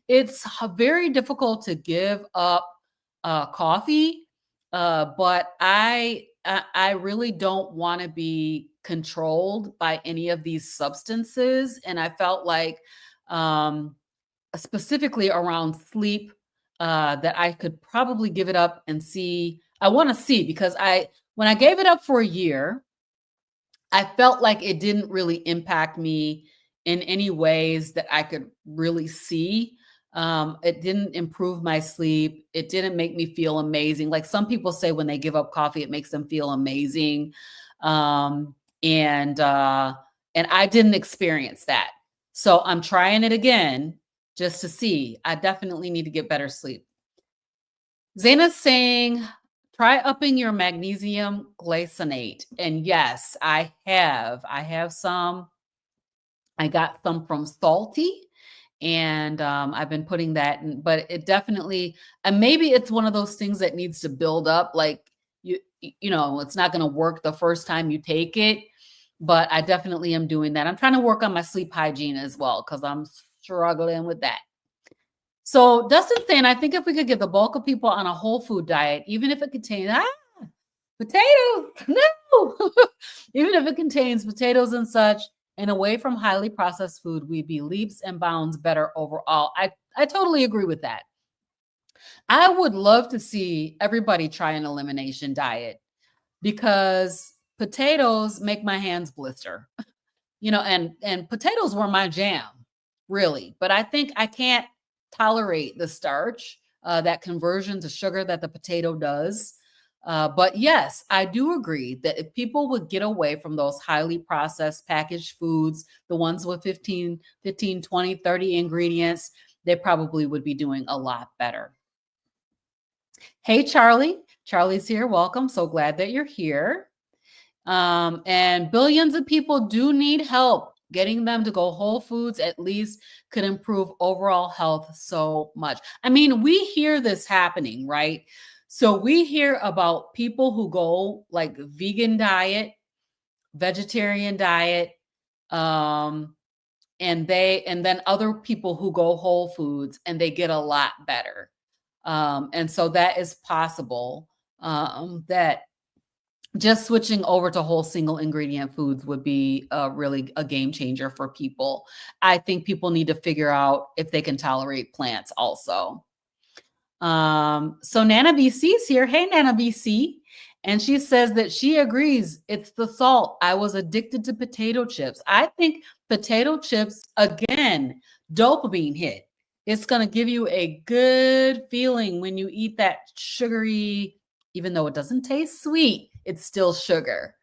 It's very difficult to give up coffee, but I really don't want to be controlled by any of these substances. And I felt like specifically around sleep, that I could probably give it up and see. I want to see because when I gave it up for a year, I felt like it didn't really impact me in any ways that I could really see. It didn't improve my sleep. It didn't make me feel amazing. Like some people say when they give up coffee, it makes them feel amazing. Um, and uh, and I didn't experience that. So I'm trying it again just to see. I definitely need to get better sleep. Zaina's saying, try upping your magnesium glycinate. And yes, I have. I have some. I got some from Salty, and I've been putting that in, but it definitely, and maybe it's one of those things that needs to build up. Like it's not going to work the first time you take it, but I definitely am doing that. I'm trying to work on my sleep hygiene as well because I'm struggling with that. So Dustin's saying, I think if we could get the bulk of people on a whole food diet, even if it contains potatoes, no, even if it contains potatoes and such, and away from highly processed food, we'd be leaps and bounds better overall. I totally agree with that. I would love to see everybody try an elimination diet because potatoes make my hands blister. And potatoes were my jam, really. But I think I can't tolerate the starch, that conversion to sugar that the potato does. But yes, I do agree that if people would get away from those highly processed packaged foods, the ones with 15, 20, 30 ingredients, they probably would be doing a lot better. Hey, Charlie. Charlie's here. Welcome. So glad that you're here. And billions of people do need help. Getting them to go whole foods at least could improve overall health so much. I mean, we hear this happening, right? So we hear about people who go like vegan diet, vegetarian diet, and then other people who go whole foods and they get a lot better. And so that is possible, that just switching over to whole single ingredient foods would be really a game changer for people. I think people need to figure out if they can tolerate plants also. So Nana BC is here. Hey, Nana BC. And she says that she agrees it's the salt. I was addicted to potato chips. I think potato chips, again, dopamine hit. It's going to give you a good feeling when you eat that sugary, even though it doesn't taste sweet, it's still sugar.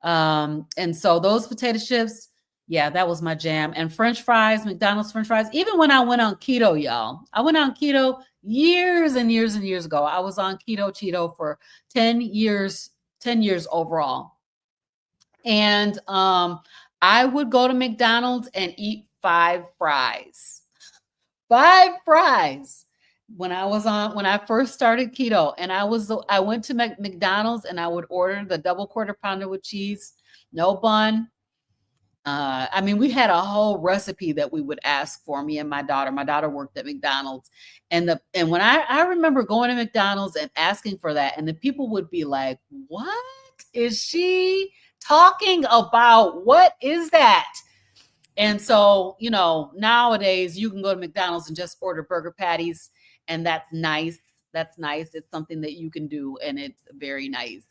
And so those potato chips, yeah, that was my jam. And French fries, McDonald's French fries, even when I went on keto, y'all, I went on keto years and years and years ago. I was on Cheeto for 10 years overall. And I would go to McDonald's and eat 5 fries. 5 fries when I first started keto. And I went to McDonald's and I would order the double quarter pounder with cheese, no bun. I mean, we had a whole recipe that we would ask for, me and my daughter. My daughter worked at McDonald's, and when I remember going to McDonald's and asking for that, and the people would be like, "What is she talking about? What is that?" And so, nowadays you can go to McDonald's and just order burger patties, and that's nice. That's nice. It's something that you can do, and it's very nice.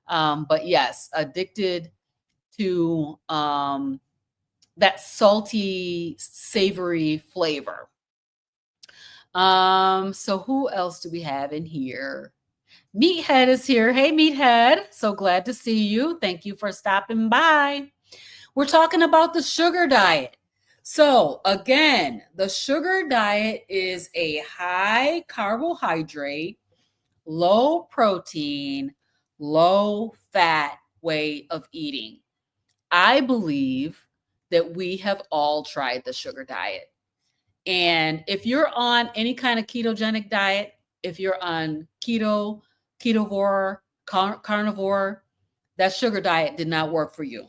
But yes, addicted to that salty, savory flavor. So who else do we have in here? Meathead is here. Hey, Meathead. So glad to see you. Thank you for stopping by. We're talking about the sugar diet. So again, the sugar diet is a high carbohydrate, low protein, low fat way of eating. I believe that we have all tried the sugar diet. And if you're on any kind of ketogenic diet, if you're on keto, ketovore, carnivore, that sugar diet did not work for you.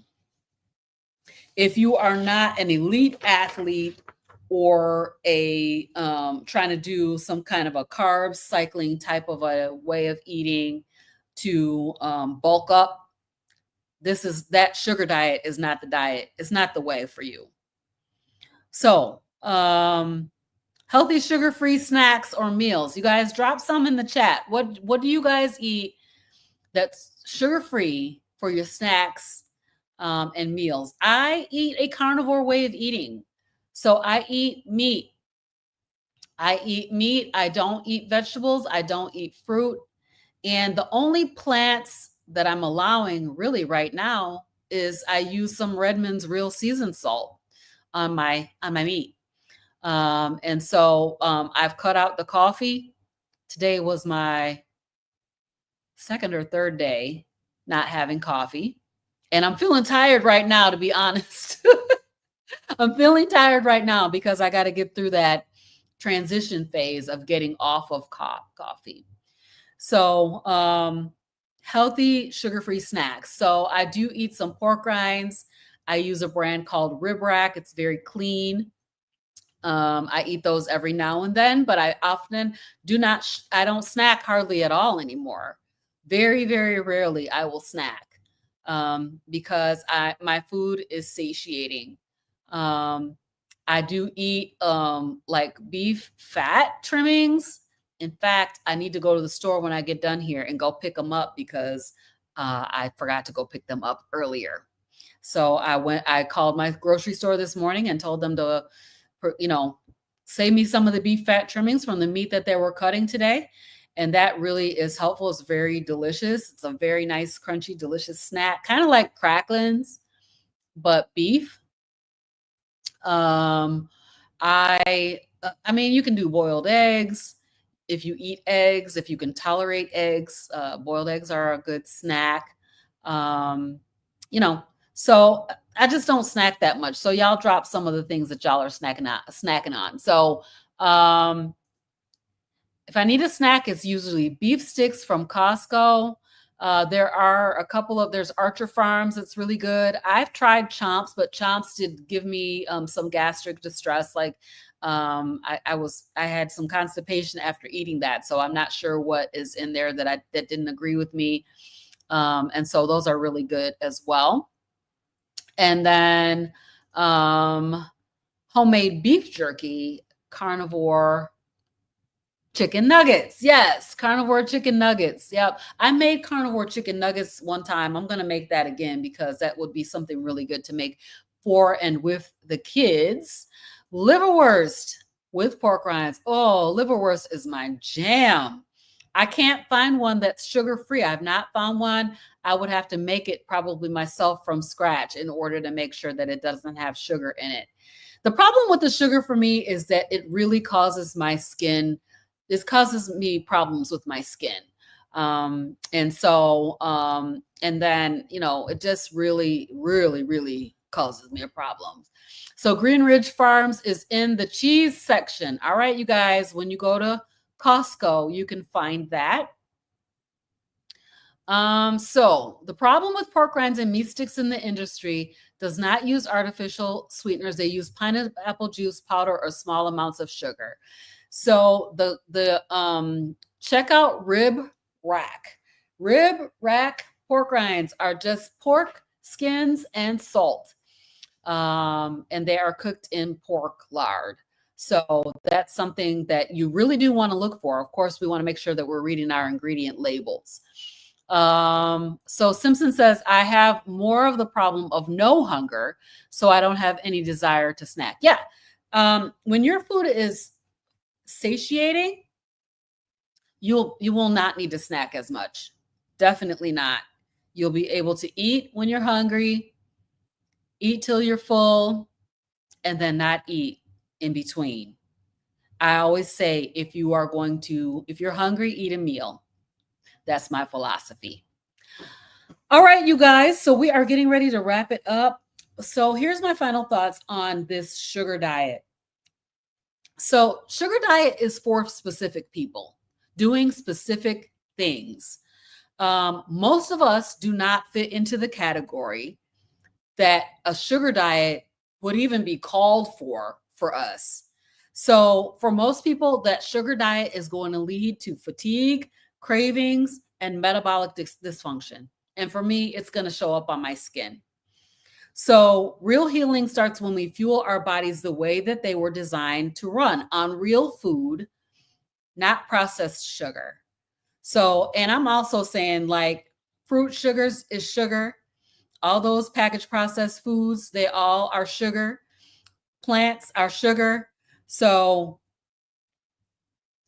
If you are not an elite athlete or a trying to do some kind of a carb cycling type of a way of eating to bulk up, that sugar diet is not the diet. It's not the way for you. So, healthy sugar-free snacks or meals. You guys drop some in the chat. What do you guys eat that's sugar-free for your snacks and meals. I eat a carnivore way of eating. So I eat meat. I eat meat. I don't eat vegetables. I don't eat fruit. And the only plants that I'm allowing really right now is I use some Redmond's real seasoned salt on my meat. And so I've cut out the coffee. Today was my second or third day not having coffee. And I'm feeling tired right now, to be honest. I'm feeling tired right now because I got to get through that transition phase of getting off of coffee. So, healthy sugar-free snacks. So I do eat some pork rinds. I use a brand called Rib Rack. It's very clean. I eat those every now and then, but I often do not, I don't snack hardly at all anymore. Very, very rarely I will snack because my food is satiating. Um, I do eat like beef fat trimmings. In fact, I need to go to the store when I get done here and go pick them up because I forgot to go pick them up earlier. So I called my grocery store this morning and told them to, save me some of the beef fat trimmings from the meat that they were cutting today. And that really is helpful. It's very delicious. It's a very nice, crunchy, delicious snack, kind of like cracklins, but beef. Um, I mean, you can do boiled eggs. If you eat eggs, if you can tolerate eggs, boiled eggs are a good snack. Um, you know, so I just don't snack that much. So y'all drop some of the things that y'all are snacking on. So if I need a snack, it's usually beef sticks from Costco. There are there's Archer Farms. It's really good. I've tried Chomps, but Chomps did give me some gastric distress. Like I had some constipation after eating that. So I'm not sure what is in there that didn't agree with me. And so those are really good as well. And then homemade beef jerky, carnivore chicken nuggets. Yes, carnivore chicken nuggets. Yep. I made carnivore chicken nuggets one time. I'm going to make that again because that would be something really good to make for and with the kids. Liverwurst with pork rinds. Oh, liverwurst is my jam. I can't find one that's sugar-free. I've not found one. I would have to make it probably myself from scratch in order to make sure that it doesn't have sugar in it. The problem with the sugar for me is that it really causes my skin. This causes me problems with my skin. And then, it just really, really, really causes me a problem. So Green Ridge Farms is in the cheese section. All right, you guys, when you go to Costco, you can find that. So the problem with pork rinds and meat sticks in the industry does not use artificial sweeteners. They use pineapple juice powder or small amounts of sugar. So check out Rib Rack. Rib Rack pork rinds are just pork skins and salt. And they are cooked in pork lard. So that's something that you really do want to look for. Of course, we want to make sure that we're reading our ingredient labels. So Simpson says, I have more of the problem of no hunger, so I don't have any desire to snack. Yeah. When your food is satiating, you will not need to snack as much. Definitely not. You'll be able to eat when you're hungry, eat till you're full, and then not eat in between. I always say, if you're hungry, eat a meal. That's my philosophy. All right, you guys. So we are getting ready to wrap it up. So here's my final thoughts on this sugar diet. So sugar diet is for specific people doing specific things. Most of us do not fit into the category that a sugar diet would even be called for us. So for most people, that sugar diet is going to lead to fatigue, cravings, and metabolic dysfunction. And for me, it's going to show up on my skin. So real healing starts when we fuel our bodies the way that they were designed to run, on real food, not processed sugar. So, and I'm also saying, like, fruit sugars is sugar. All those packaged processed foods, they all are sugar. Plants are sugar. So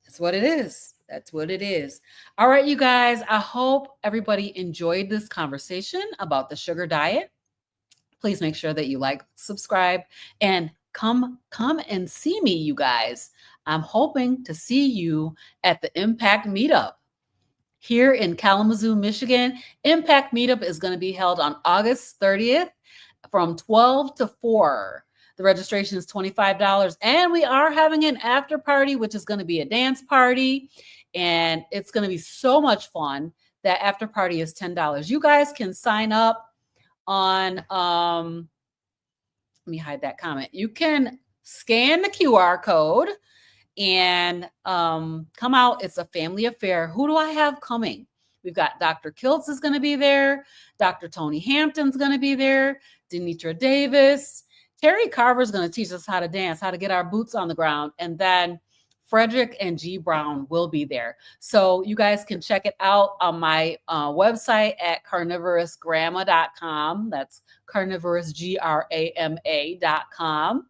that's what it is. That's what it is. All right, you guys, I hope everybody enjoyed this conversation about the sugar diet. Please make sure that you like, subscribe, and come and see me, you guys. I'm hoping to see you at the Impact Meetup here in Kalamazoo, Michigan. Impact Meetup is going to be held on August 30th from 12 to 4. The registration is $25, and we are having an after party, which is going to be a dance party, and it's going to be so much fun. That after party is $10. You guys can sign up on let me hide that comment. You can scan the QR code and come out. It's a family affair. Who do I have coming? We've got Dr. Kiltz is going to be there. Dr. Tony Hampton's going to be there. Denitra Davis. Terry Carver is going to teach us how to dance, how to get our boots on the ground. And then Frederick and G. Brown will be there. So you guys can check it out on my website at CarnivorousGrama.com. That's CarnivorousGrama.com.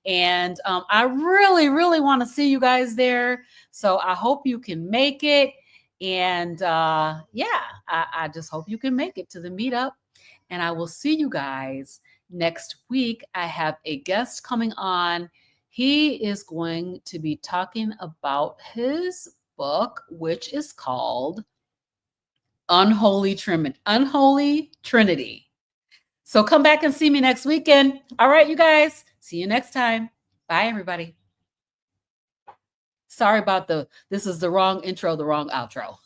And I really, really want to see you guys there. So I hope you can make it. And I just hope you can make it to the meetup. And I will see you guys next week. I have a guest coming on. He is going to be talking about his book, which is called Unholy Trinity. So come back and see me next weekend. All right, you guys. See you next time. Bye, everybody. Sorry about this is the wrong intro, the wrong outro.